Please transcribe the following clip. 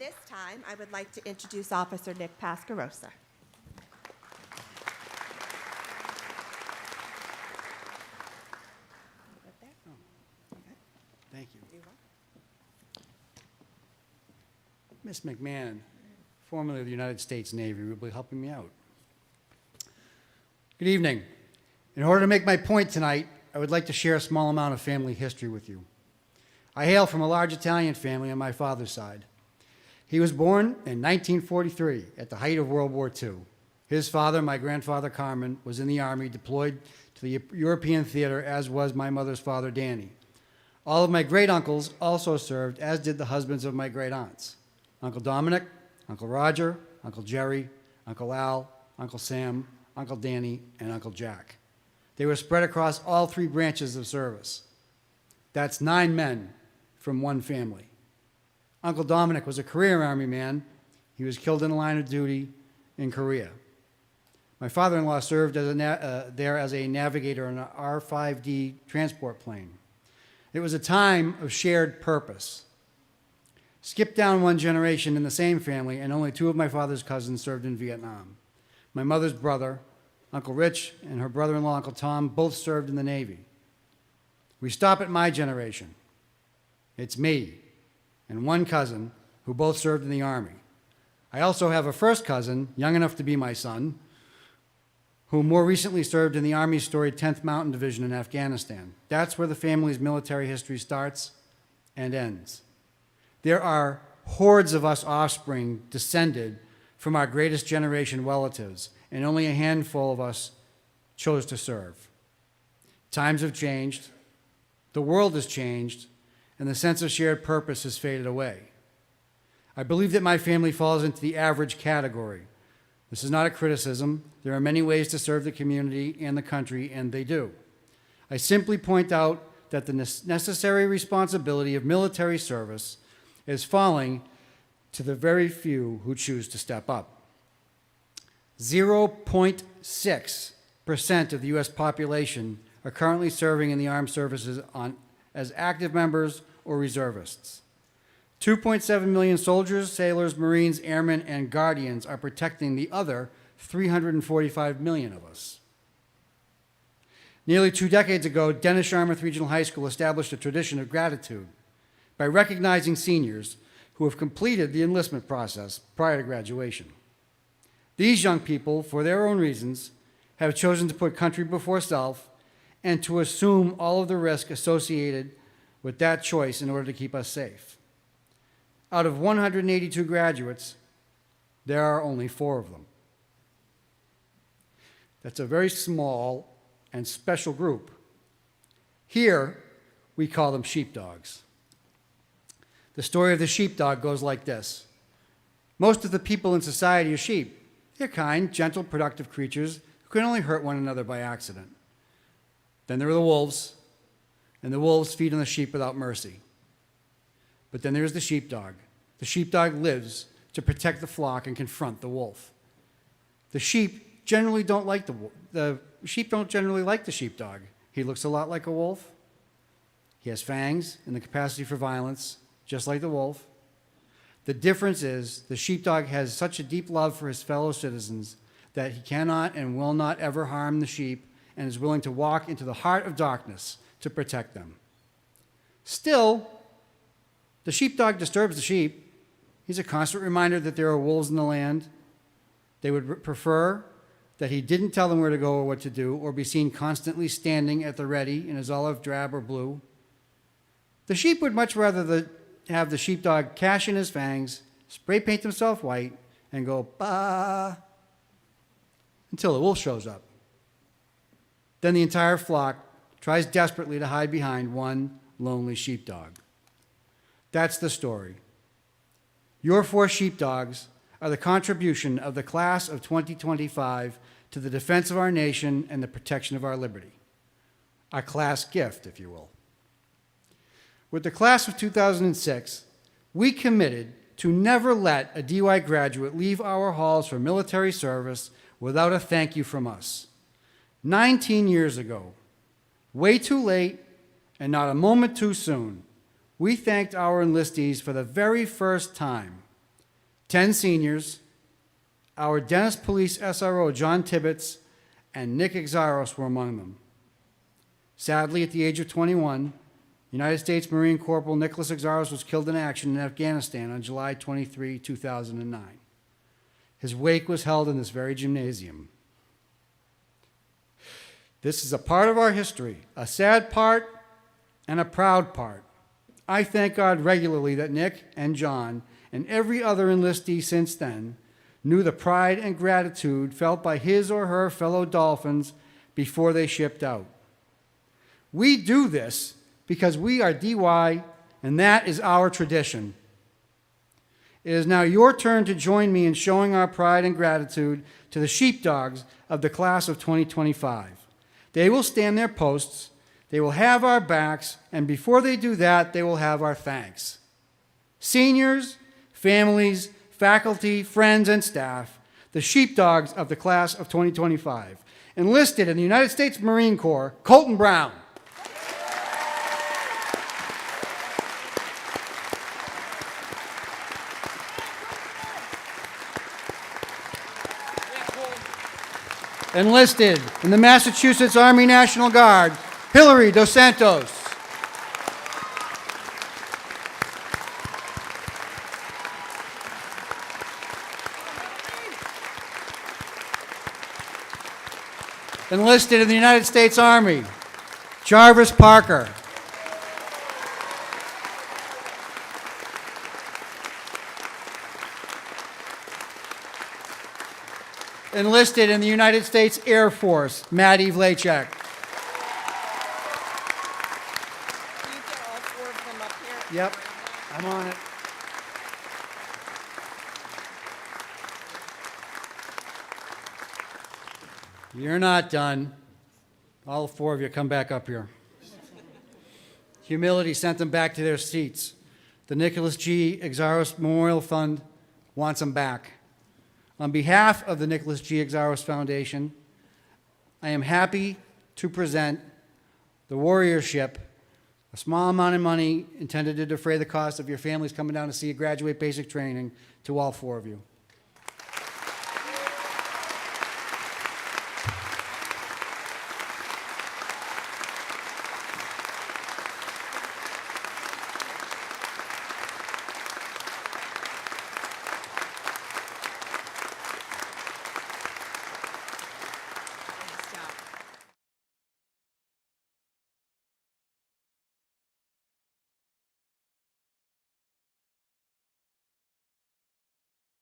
this time, I would like to introduce Officer Nick Pasquarosa. Thank you. Miss McMahon, formerly of the United States Navy, will be helping me out. Good evening. In order to make my point tonight, I would like to share a small amount of family history with you. I hail from a large Italian family on my father's side. He was born in 1943 at the height of World War II. His father, my grandfather Carmen, was in the Army, deployed to the European theater, as was my mother's father, Danny. All of my great-uncles also served, as did the husbands of my great-aunts. Uncle Dominic, Uncle Roger, Uncle Jerry, Uncle Al, Uncle Sam, Uncle Danny, and Uncle Jack. They were spread across all three branches of service. That's 9 men from one family. Uncle Dominic was a career Army man. He was killed in the line of duty in Korea. My father-in-law served there as a navigator on an R-5D transport plane. It was a time of shared purpose. Skip down one generation in the same family, and only 2 of my father's cousins served in Vietnam. My mother's brother, Uncle Rich, and her brother-in-law, Uncle Tom, both served in the Navy. We stop at my generation. It's me and 1 cousin who both served in the Army. I also have a first cousin, young enough to be my son, who more recently served in the Army's storied 10th Mountain Division in Afghanistan. That's where the family's military history starts and ends. There are hordes of us offspring descended from our greatest generation relatives, and only a handful of us chose to serve. Times have changed, the world has changed, and the sense of shared purpose has faded away. I believe that my family falls into the average category. This is not a criticism. There are many ways to serve the community and the country, and they do. I simply point out that the necessary responsibility of military service is falling to the very few who choose to step up. 0.6% of the U.S. population are currently serving in the armed services as active members or reservists. 2.7 million soldiers, sailors, Marines, airmen, and guardians are protecting the other 345 million of us. Nearly 2 decades ago, Dennis Sharmuth Regional High School established a tradition of gratitude by recognizing seniors who have completed the enlistment process prior to graduation. These young people, for their own reasons, have chosen to put country before self and to assume all of the risk associated with that choice in order to keep us safe. Out of 182 graduates, there are only 4 of them. That's a very small and special group. Here, we call them sheepdogs. The story of the sheepdog goes like this. Most of the people in society are sheep. They're kind, gentle, productive creatures who can only hurt one another by accident. Then there are the wolves, and the wolves feed on the sheep without mercy. But then there's the sheepdog. The sheepdog lives to protect the flock and confront the wolf. The sheep generally don't like the sheep don't generally like the sheepdog. He looks a lot like a wolf. He has fangs and the capacity for violence, just like the wolf. The difference is the sheepdog has such a deep love for his fellow citizens that he cannot and will not ever harm the sheep and is willing to walk into the heart of darkness to protect them. Still, the sheepdog disturbs the sheep. He's a constant reminder that there are wolves in the land. They would prefer that he didn't tell them where to go or what to do, or be seen constantly standing at the ready in his olive, drab, or blue. The sheep would much rather have the sheepdog cash in his fangs, spray paint himself white, and go, bah, until the wolf shows up. Then the entire flock tries desperately to hide behind one lonely sheepdog. That's the story. Your 4 sheepdogs are the contribution of the class of 2025 to the defense of our nation and the protection of our liberty. A class gift, if you will. With the class of 2006, we committed to never let a DY graduate leave our halls for military service without a thank you from us. 19 years ago, way too late and not a moment too soon, we thanked our enlistees for the very first time 10 seniors, our Dennis Police SRO, John Tibbetts, and Nick Exaros were among them. Sadly, at the age of 21, United States Marine Corporal Nicholas Exaros was killed in action in Afghanistan on July 23, 2009. His wake was held in this very gymnasium. This is a part of our history, a sad part and a proud part. I thank God regularly that Nick and John and every other enlistee since then knew the pride and gratitude felt by his or her fellow Dolphins before they shipped out. We do this because we are DY, and that is our tradition. It is now your turn to join me in showing our pride and gratitude to the Sheepdogs of the class of 2025. They will stand their posts, they will have our backs, and before they do that, they will have our thanks. Seniors, families, faculty, friends, and staff, the Sheepdogs of the class of 2025. Enlisted in the United States Marine Corps, Colton Brown. Enlisted in the Massachusetts Army National Guard, Hillary Dos Santos. Enlisted in the United States Army, Jarvis Parker. Enlisted in the United States Air Force, Maddie Vlachek. Yep, I'm on it. You're not done. All four of you come back up here. Humility sent them back to their seats. The Nicholas G. Exaros Memorial Fund wants them back. On behalf of the Nicholas G. Exaros Foundation, I am happy to present the Warrior Ship, a small amount of money intended to defray the cost of your families coming down to see you graduate basic training, to all four of you.